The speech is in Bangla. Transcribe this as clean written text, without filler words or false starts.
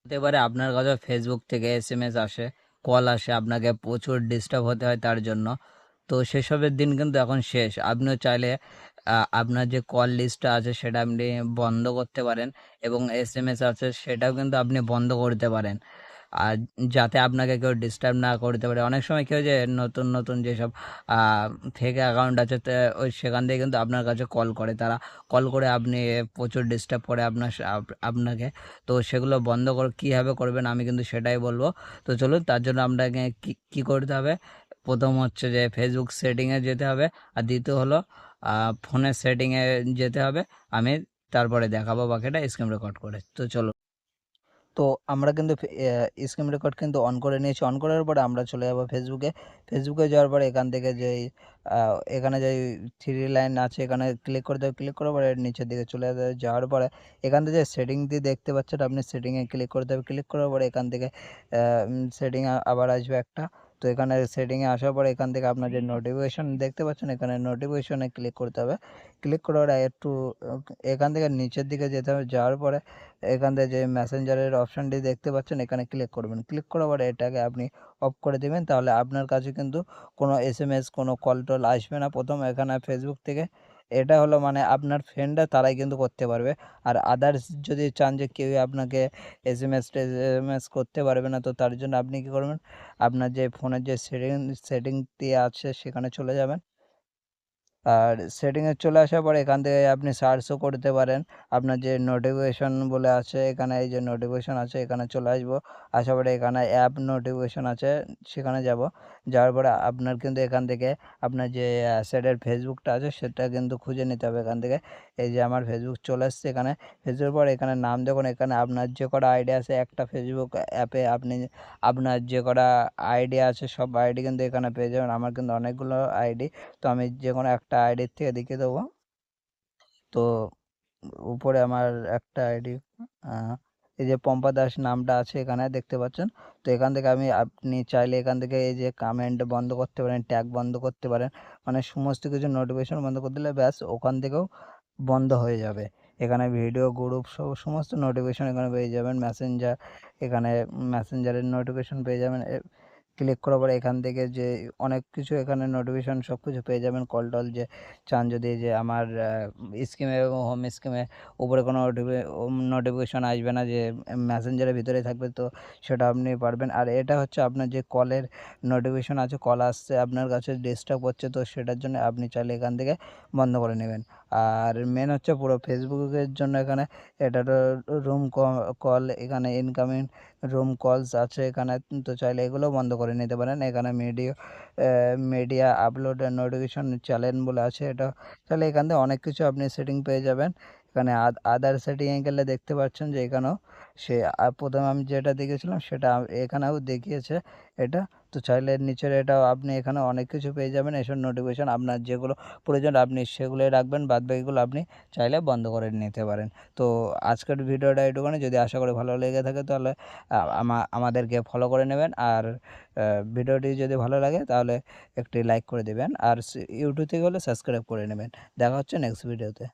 হতে পারে আপনার কাছে ফেসবুক থেকে এসএমএস আসে, কল আসে, আপনাকে প্রচুর ডিস্টার্ব হতে হয় তার জন্য। তো সেসবের দিন কিন্তু এখন শেষ। আপনিও চাইলে আপনার যে কল লিস্টটা আছে সেটা আপনি বন্ধ করতে পারেন, এবং এসএমএস আছে সেটাও কিন্তু আপনি বন্ধ করতে পারেন। আর যাতে আপনাকে কেউ ডিস্টার্ব না করতে পারে। অনেক সময় কি হয় যে নতুন নতুন যেসব ফেক অ্যাকাউন্ট আছে ওই সেখান থেকে কিন্তু আপনার কাছে কল করে, তারা কল করে আপনি প্রচুর ডিস্টার্ব করে আপনাকে। তো সেগুলো বন্ধ করে কীভাবে করবেন আমি কিন্তু সেটাই বলবো। তো চলুন, তার জন্য আপনাকে কী করতে হবে। প্রথম হচ্ছে যে ফেসবুক সেটিংয়ে যেতে হবে, আর দ্বিতীয় হলো ফোনের সেটিংয়ে যেতে হবে। আমি তারপরে দেখাবো বাকিটা স্ক্রিন রেকর্ড করে। তো চলো। তো আমরা কিন্তু স্ক্রিন রেকর্ড কিন্তু অন করে নিয়েছি। অন করার পরে আমরা চলে যাবো ফেসবুকে যাওয়ার পরে এখান থেকে যেই এখানে যে থ্রি লাইন আছে এখানে ক্লিক করে দেবো। ক্লিক করার পরে নিচের দিকে চলে যাওয়ার পরে এখান থেকে যে সেটিং দিয়ে দেখতে পাচ্ছেন, আপনি সেটিংয়ে ক্লিক করে দেবে। ক্লিক করার পরে এখান থেকে সেটিং আবার আসবে একটা। তো এখানে সেটিংয়ে আসার পরে এখান থেকে আপনার যে নোটিফিকেশন দেখতে পাচ্ছেন, এখানে নোটিফিকেশনে ক্লিক করতে হবে। ক্লিক করার একটু এখান থেকে নিচের দিকে যেতে হবে। যাওয়ার পরে এখান থেকে যে মেসেঞ্জারের অপশানটি দেখতে পাচ্ছেন এখানে ক্লিক করবেন। ক্লিক করার পরে এটাকে আপনি অফ করে দেবেন। তাহলে আপনার কাছে কিন্তু কোনো এসএমএস, কোনো কল টল আসবে না। প্রথম এখানে ফেসবুক থেকে এটা হলো মানে আপনার ফ্রেন্ডরা তারাই কিন্তু করতে পারবে। আর আদার্স যদি চান যে কেউই আপনাকে এসএমএস করতে পারবে না, তো তার জন্য আপনি কী করবেন, আপনার যে ফোনের যে সেটিংটি আছে সেখানে চলে যাবেন। আর সেটিংয়ে চলে আসার পরে এখান থেকে আপনি সার্চও করতে পারেন। আপনার যে নোটিফিকেশন বলে আছে এখানে, এই যে নোটিফিকেশন আছে এখানে চলে আসবো। আসার পরে এখানে অ্যাপ নোটিফিকেশন আছে সেখানে যাব। যাওয়ার পরে আপনার কিন্তু এখান থেকে আপনার যে অ্যাসেটের ফেসবুকটা আছে সেটা কিন্তু খুঁজে নিতে হবে এখান থেকে। এই যে আমার ফেসবুক চলে এসছে এখানে। ফেসবুকের পর এখানে নাম দেখুন, এখানে আপনার যে কটা আইডি আছে একটা ফেসবুক অ্যাপে আপনি আপনার যে কটা আইডি আছে সব আইডি কিন্তু এখানে পেয়ে যাবেন। আমার কিন্তু অনেকগুলো আইডি। তো আমি যে কোনো একটা আইডির থেকে দেখিয়ে দেবো। তো উপরে আমার একটা আইডি, এই যে পম্পা দাস নামটা আছে এখানে দেখতে পাচ্ছেন। তো এখান থেকে আপনি চাইলে এখান থেকে এই যে কমেন্ট বন্ধ করতে পারেন, ট্যাগ বন্ধ করতে পারেন, মানে সমস্ত কিছু নোটিফিকেশন বন্ধ করে দিলে ব্যাস ওখান থেকেও বন্ধ হয়ে যাবে। এখানে ভিডিও, গ্রুপ সমস্ত নোটিফিকেশন এখানে পেয়ে যাবেন। এখানে মেসেঞ্জারের নোটিফিকেশন পেয়ে যাবেন। ক্লিক করার পরে এখান থেকে যে অনেক কিছু এখানে নোটিফিকেশন সব কিছু পেয়ে যাবেন। কল টল যে চান যদি, যে আমার স্কিমে এবং হোম স্কিমে উপরে কোনো নোটিফিকেশন আসবে না, যে মেসেঞ্জারের ভিতরে থাকবে, তো সেটা আপনি পারবেন। আর এটা হচ্ছে আপনার যে কলের নোটিফিকেশন আছে, কল আসছে আপনার কাছে ডিস্টার্ব হচ্ছে, তো সেটার জন্য আপনি চাইলে এখান থেকে বন্ধ করে নেবেন। আর মেন হচ্ছে পুরো ফেসবুকের জন্য এখানে এটা রুম কল, এখানে ইনকামিং রুম কলস আছে এখানে। তো চাইলে এগুলো বন্ধ করে নিতে পারেন। এখানে মিডিয়া আপলোড নোটিফিকেশন চ্যানেল বলে আছে, এটা তাহলে এখান থেকে অনেক কিছু আপনি সেটিং পেয়ে যাবেন। এখানে আদার সেটিংয়ে গেলে দেখতে পাচ্ছেন যে এখানেও সে প্রথমে আমি যেটা দেখেছিলাম সেটা এখানেও দেখিয়েছে এটা। তো চাইলে নিচের এটাও আপনি এখানে অনেক কিছু পেয়ে যাবেন। এসব নোটিফিকেশন আপনার যেগুলো প্রয়োজন আপনি সেগুলোই রাখবেন, বাদবাকিগুলো আপনি চাইলে বন্ধ করে নিতে পারেন। তো আজকের ভিডিওটা এইটুকুনি। যদি আশা করি ভালো লেগে থাকে তাহলে আমাদেরকে ফলো করে নেবেন। আর ভিডিওটি যদি ভালো লাগে তাহলে একটি লাইক করে দেবেন। আর ইউটিউব থেকে হলে সাবস্ক্রাইব করে নেবেন। দেখা হচ্ছে নেক্সট ভিডিওতে।